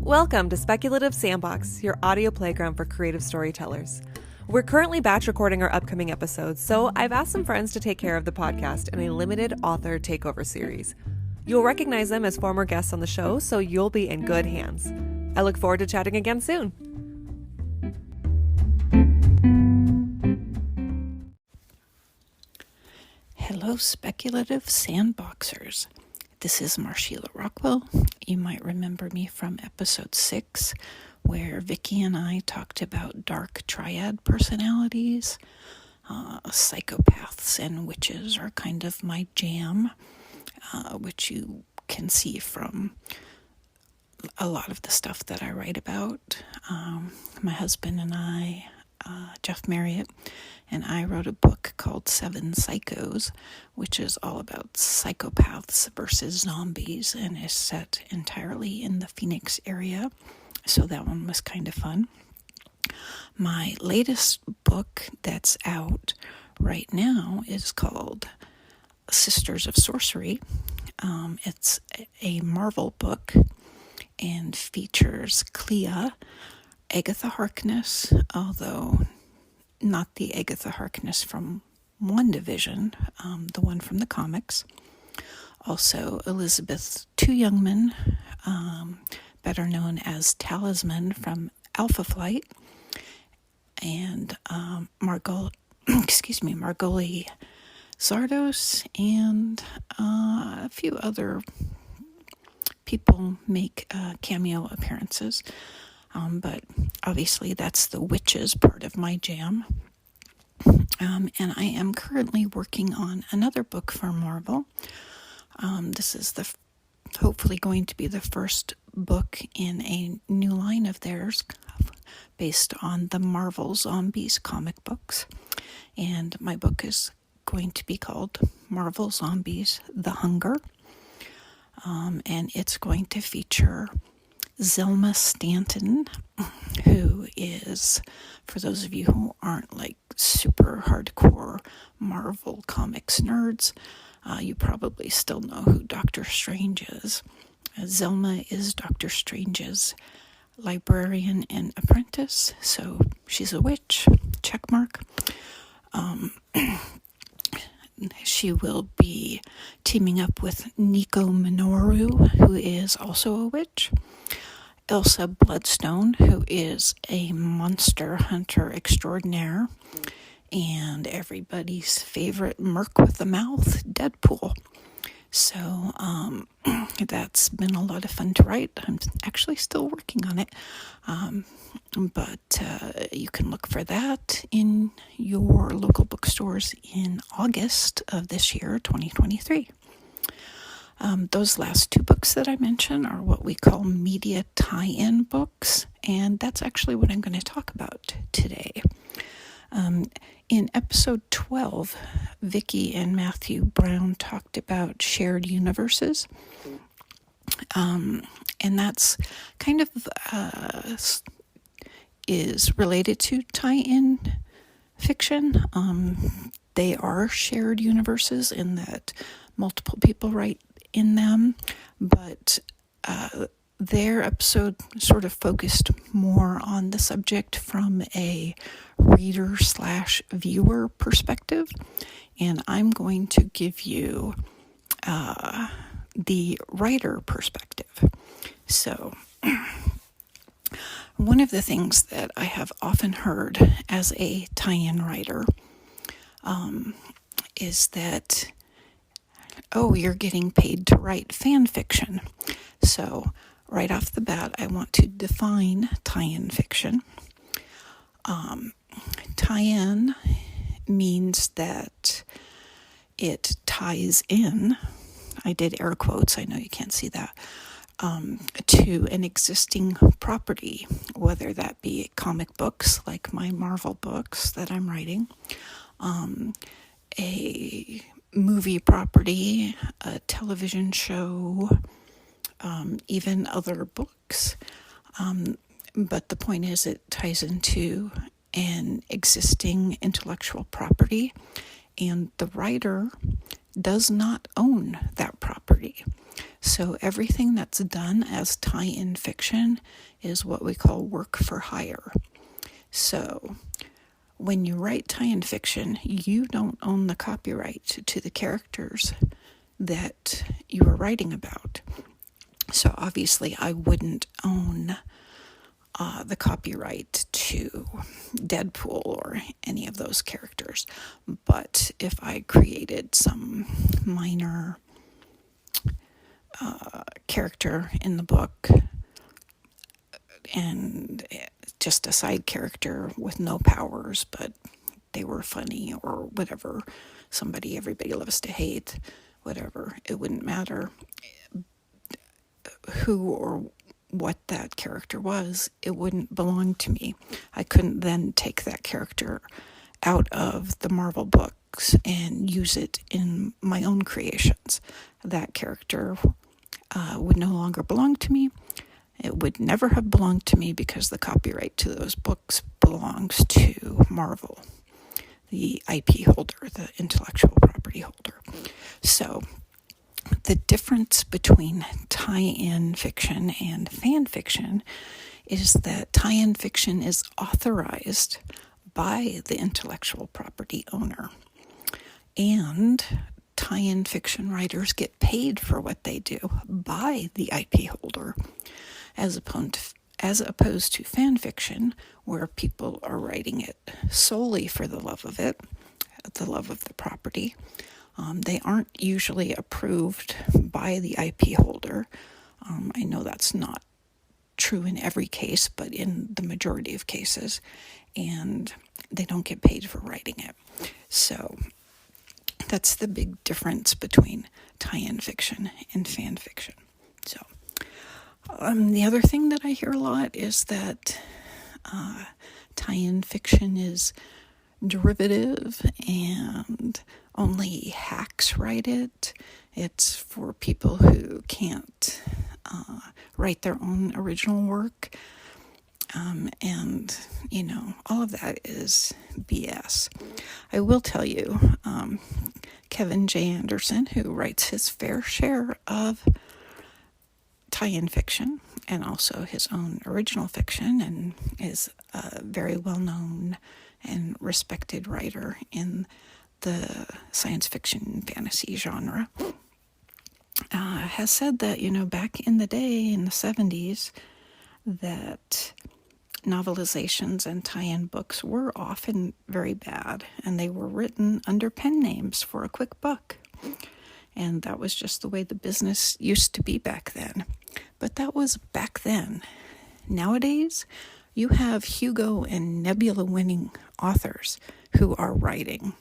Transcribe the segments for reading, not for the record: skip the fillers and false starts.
Welcome to Speculative Sandbox, your audio playground for creative storytellers. We're currently batch recording our upcoming episodes, so I've asked some friends to take care of the podcast in a limited author takeover series. You'll recognize them as former guests on the show, so you'll be in good hands. I look forward to chatting again soon. Hello, speculative sandboxers. This is Marsheila Rockwell. You might remember me from episode 6, where Vicky and I talked about dark triad personalities. Psychopaths and witches are kind of my jam, which you can see from a lot of the stuff that I write about. My husband and I, Jeff Marriott, and I wrote a book called 7 Psychos, which is all about psychopaths versus zombies and is set entirely in the Phoenix area. So that one was kind of fun. My latest book that's out right now is called Sisters of Sorcery. It's a Marvel book and features Clea, Agatha Harkness, although not the Agatha Harkness from WandaVision, the one from the comics. Also, Elizabeth Two Youngman, better known as Talisman from Alpha Flight, and Margoli Zardos, and a few other people make cameo appearances. But obviously that's the witches part of my jam. And I am currently working on another book for Marvel. This is hopefully going to be the first book in a new line of theirs based on the Marvel Zombies comic books. And my book is going to be called Marvel Zombies: The Hunger. And it's going to feature Zelma Stanton, who is, for those of you who aren't like super hardcore Marvel Comics nerds, you probably still know who Doctor Strange is. Zelma is Doctor Strange's librarian and apprentice, so she's a witch, check mark. She will be teaming up with Nico Minoru, who is also a witch. Elsa Bloodstone, who is a monster hunter extraordinaire, and everybody's favorite merc with a mouth, Deadpool. So that's been a lot of fun to write. I'm actually still working on it, but you can look for that in your local bookstores in August of this year, 2023. Those last 2 books that I mentioned are what we call media tie-in books, and that's actually what I'm going to talk about today. In episode 12, Vicky and Matthew Brown talked about shared universes, and that's kind of is related to tie-in fiction. They are shared universes in that multiple people write in them, but their episode sort of focused more on the subject from a reader/viewer perspective, and I'm going to give you the writer perspective. So one of the things that I have often heard as a tie-in writer is that, oh, you're getting paid to write fan fiction. So right off the bat, I want to define tie-in fiction. Tie-in means that it ties in, I did air quotes, I know you can't see that, to an existing property, whether that be comic books like my Marvel books that I'm writing, a movie property, a television show, even other books. But the point is it ties into an existing intellectual property, and the writer does not own that property. So everything that's done as tie-in fiction is what we call work for hire. So when you write tie-in fiction, you don't own the copyright to the characters that you are writing about. So obviously I wouldn't own the copyright to Deadpool or any of those characters. But if I created some minor character in the book and just a side character with no powers, but they were funny or whatever, everybody loves to hate, whatever, it wouldn't matter who or what that character was, it wouldn't belong to me. I couldn't then take that character out of the Marvel books and use it in my own creations. That character would no longer belong to me. It would never have belonged to me because the copyright to those books belongs to Marvel, the IP holder, the intellectual property holder. So the difference between tie-in fiction and fan fiction is that tie-in fiction is authorized by the intellectual property owner, and tie-in fiction writers get paid for what they do by the IP holder, as opposed to fan fiction, where people are writing it solely for the love of it, the love of the property. They aren't usually approved by the IP holder. I know that's not true in every case, but in the majority of cases, and they don't get paid for writing it. So that's the big difference between tie-in fiction and fan fiction. So the other thing that I hear a lot is that tie-in fiction is derivative and only hacks write it. It's for people who can't write their own original work. And, all of that is BS. I will tell you, Kevin J. Anderson, who writes his fair share of tie-in fiction and also his own original fiction, and is a very well-known and respected writer in the science fiction fantasy genre, has said that, back in the day, in the 70s, that novelizations and tie-in books were often very bad, and they were written under pen names for a quick buck. And that was just the way the business used to be back then. But that was back then. Nowadays, you have Hugo and Nebula winning authors who are writing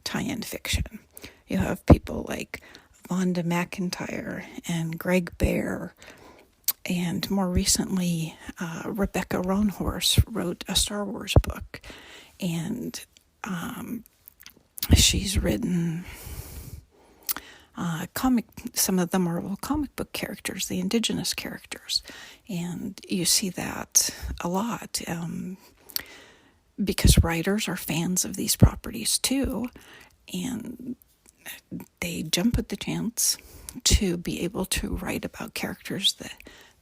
tie-in fiction. You have people like Vonda McIntyre and Greg Bear, and more recently, Rebecca Roanhorse wrote a Star Wars book, and she's written some of the Marvel comic book characters, the indigenous characters, and you see that a lot because writers are fans of these properties too, and they jump at the chance to be able to write about characters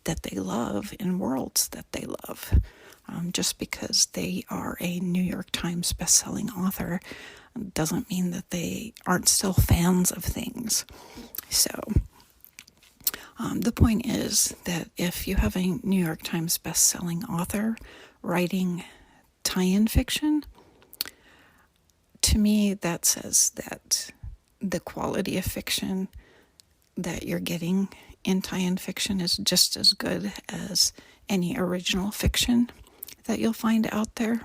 that they love in worlds that they love. Just because they are a New York Times bestselling author doesn't mean that they aren't still fans of things. So the point is that if you have a New York Times bestselling author writing tie-in fiction, to me that says that the quality of fiction that you're getting in tie-in fiction is just as good as any original fiction that you'll find out there.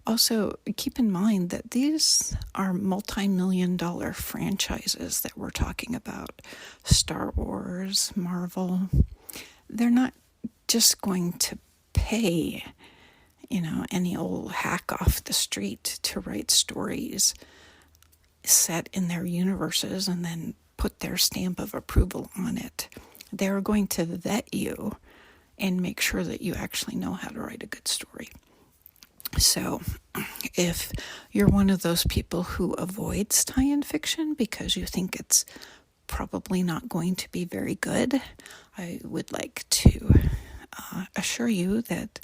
Also, keep in mind that these are multi-million-dollar franchises that we're talking about. Star Wars, Marvel. They're not just going to pay, any old hack off the street to write stories set in their universes and then put their stamp of approval on it. They're going to vet you and make sure that you actually know how to write a good story. So if you're one of those people who avoids tie-in fiction because you think it's probably not going to be very good. I would like to assure you that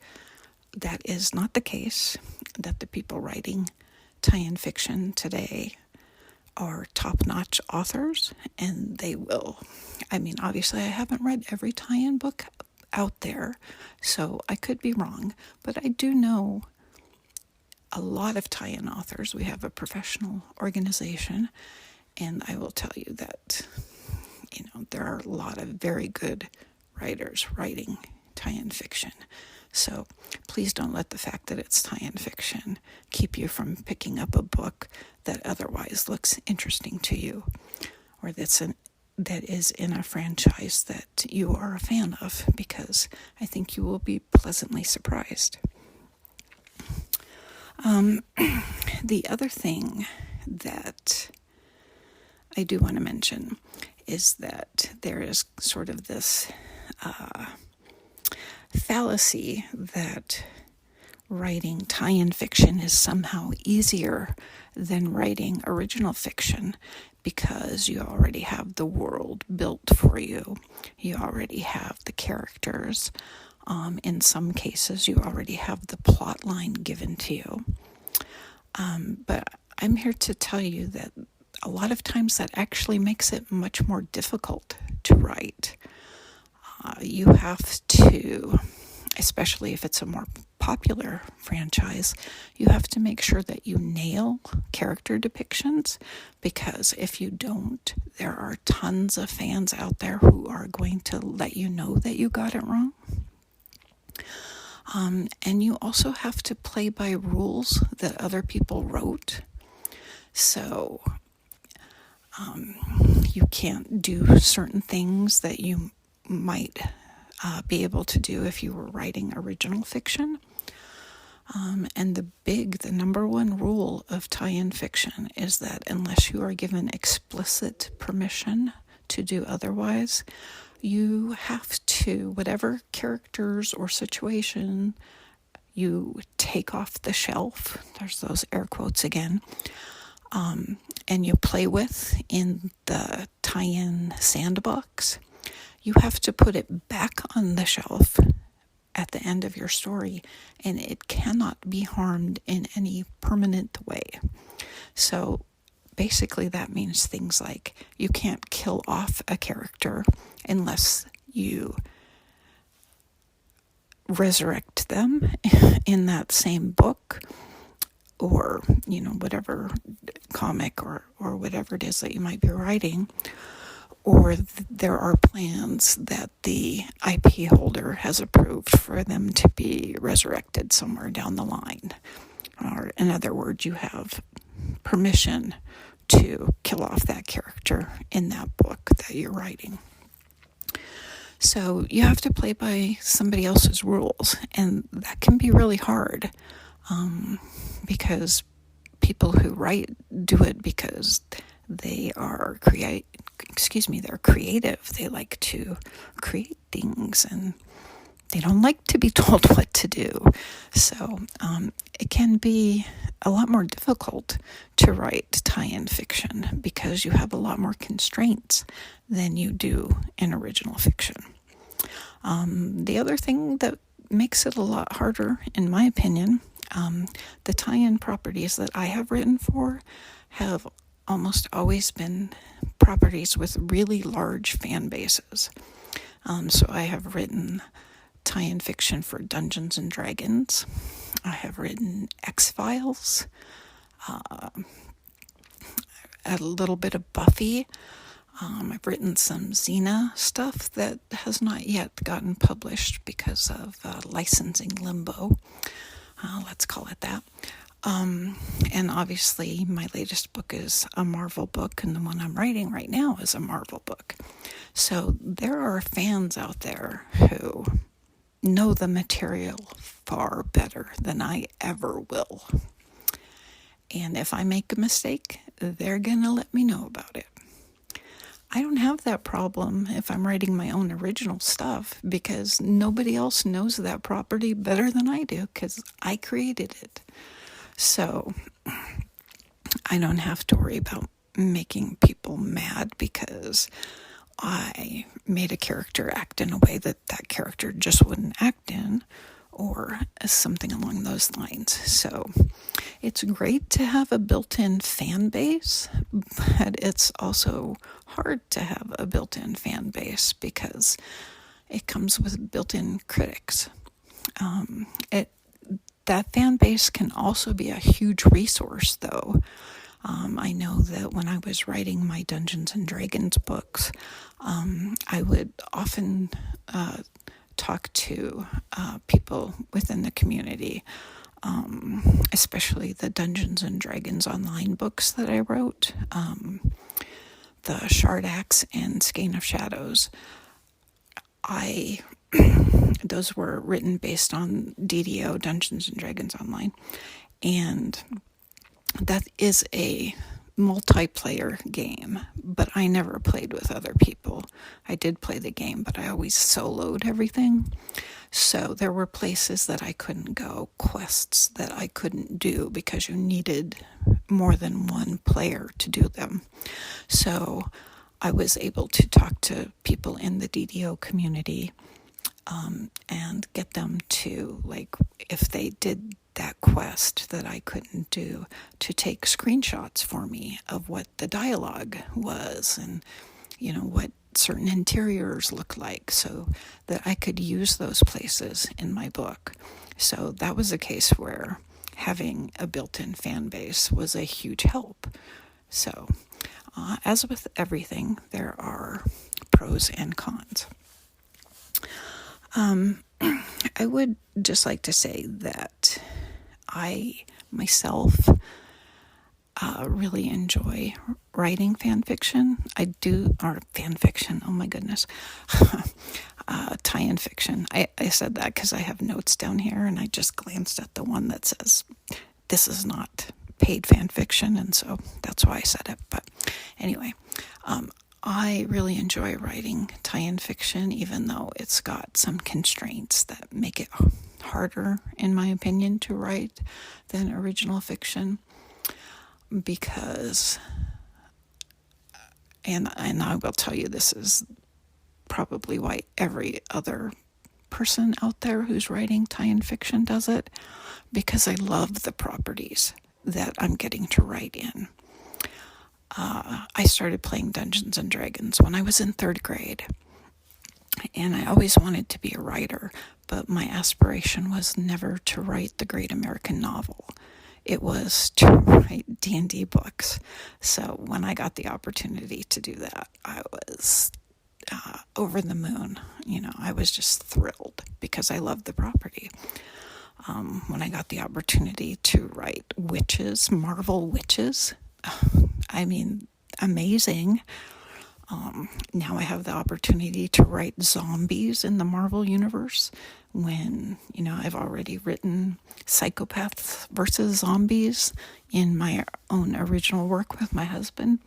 that is not the case, that the people writing tie-in fiction today are top-notch authors, and they will. I mean, obviously, I haven't read every tie-in book out there, so I could be wrong, but I do know a lot of tie-in authors. We have a professional organization, and I will tell you that, there are a lot of very good writers writing tie-in fiction. So please don't let the fact that it's tie-in fiction keep you from picking up a book that otherwise looks interesting to you, or that is in a franchise that you are a fan of, because I think you will be pleasantly surprised. The other thing that I do want to mention is that there is sort of this fallacy that writing tie-in fiction is somehow easier than writing original fiction because you already have the world built for you. You already have the characters. In some cases, you already have the plot line given to you. But I'm here to tell you that a lot of times that actually makes it much more difficult to write. You have to, especially if it's a more popular franchise, you have to make sure that you nail character depictions, because if you don't, there are tons of fans out there who are going to let you know that you got it wrong. And you also have to play by rules that other people wrote. So you can't do certain things that you might be able to do if you were writing original fiction. And the number one rule of tie-in fiction is that unless you are given explicit permission to do otherwise, you have to, whatever characters or situation you take off the shelf, there's those air quotes again, and you play with in the tie-in sandbox, you have to put it back on the shelf at the end of your story, and it cannot be harmed in any permanent way. So basically that means things like you can't kill off a character unless you resurrect them in that same book, or whatever comic or whatever it is that you might be writing, or there are plans that the IP holder has approved for them to be resurrected somewhere down the line. Or in other words, you have permission to kill off that character in that book that you're writing. So you have to play by somebody else's rules, and that can be really hard, because people who write do it because they are they're creative. They like to create things, and they don't like to be told what to do. So it can be a lot more difficult to write tie-in fiction because you have a lot more constraints than you do in original fiction. The other thing that makes it a lot harder, in my opinion, the tie-in properties that I have written for have almost always been properties with really large fan bases. So I have written tie-in fiction for Dungeons and Dragons. I have written X-Files, a little bit of Buffy. I've written some Xena stuff that has not yet gotten published because of licensing limbo. Let's call it that. And obviously my latest book is a Marvel book, and the one I'm writing right now is a Marvel book. So there are fans out there who know the material far better than I ever will. And if I make a mistake, they're going to let me know about it. I don't have that problem if I'm writing my own original stuff, because nobody else knows that property better than I do, because I created it. So I don't have to worry about making people mad because I made a character act in a way that character just wouldn't act in, or something along those lines. So it's great to have a built-in fan base, but it's also hard to have a built-in fan base because it comes with built-in critics. That fan base can also be a huge resource, though. I know that when I was writing my Dungeons and Dragons books, I would often talk to people within the community, especially the Dungeons and Dragons online books that I wrote, the Shard Axe and Skein of Shadows. Those were written based on DDO, Dungeons and Dragons Online, and that is a multiplayer game, but I never played with other people. I did play the game, but I always soloed everything. So there were places that I couldn't go, quests that I couldn't do because you needed more than one player to do them. So I was able to talk to people in the DDO community and get them to, like, if they did that quest that I couldn't do, to take screenshots for me of what the dialogue was and, what certain interiors look like, so that I could use those places in my book. So that was a case where having a built-in fan base was a huge help. So, as with everything, there are pros and cons. I would just like to say that I myself really enjoy writing fan fiction. Or fan fiction, oh my goodness, tie-in fiction. I said that because I have notes down here, and I just glanced at the one that says, this is not paid fan fiction, and so that's why I said it. But anyway, I really enjoy writing tie-in fiction, even though it's got some constraints that make it harder, in my opinion, to write than original fiction, because, and I will tell you, this is probably why every other person out there who's writing tie-in fiction does it, because I love the properties that I'm getting to write in. I started playing Dungeons and Dragons when I was in 3rd grade, and I always wanted to be a writer, but my aspiration was never to write the great American novel. It was to write D&D books. So when I got the opportunity to do that, I was over the moon. I was just thrilled because I loved the property. When I got the opportunity to write witches, Marvel witches, amazing. Now I have the opportunity to write zombies in the Marvel universe when, I've already written psychopaths versus zombies in my own original work with my husband,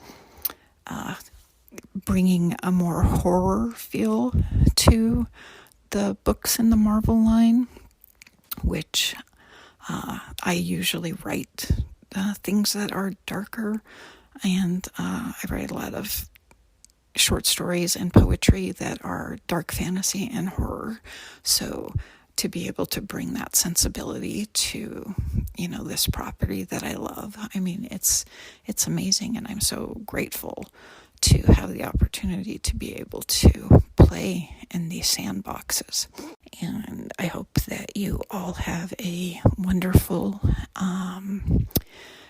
bringing a more horror feel to the books in the Marvel line, which I usually write things that are darker, and I write a lot of short stories and poetry that are dark fantasy and horror. So to be able to bring that sensibility to, this property that I love, it's amazing, and I'm so grateful to have the opportunity to be able to play in these sandboxes. And I hope that you all have a wonderful,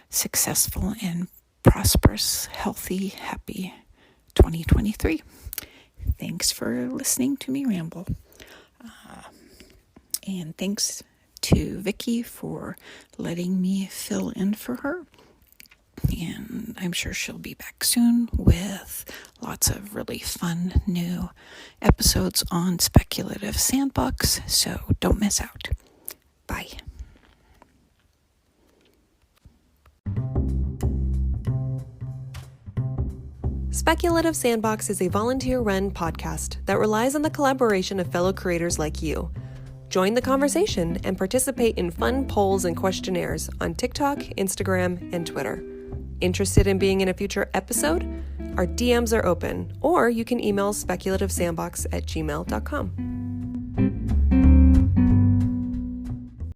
successful, and prosperous, healthy, happy 2023. Thanks for listening to me ramble. And thanks to Vicky for letting me fill in for her. And I'm sure she'll be back soon with lots of really fun new episodes on Speculative Sandbox, so don't miss out. Bye. Speculative Sandbox is a volunteer-run podcast that relies on the collaboration of fellow creators like you. Join the conversation and participate in fun polls and questionnaires on TikTok, Instagram, and Twitter. Interested in being in a future episode? Our DMs are open, or you can email speculativesandbox@gmail.com.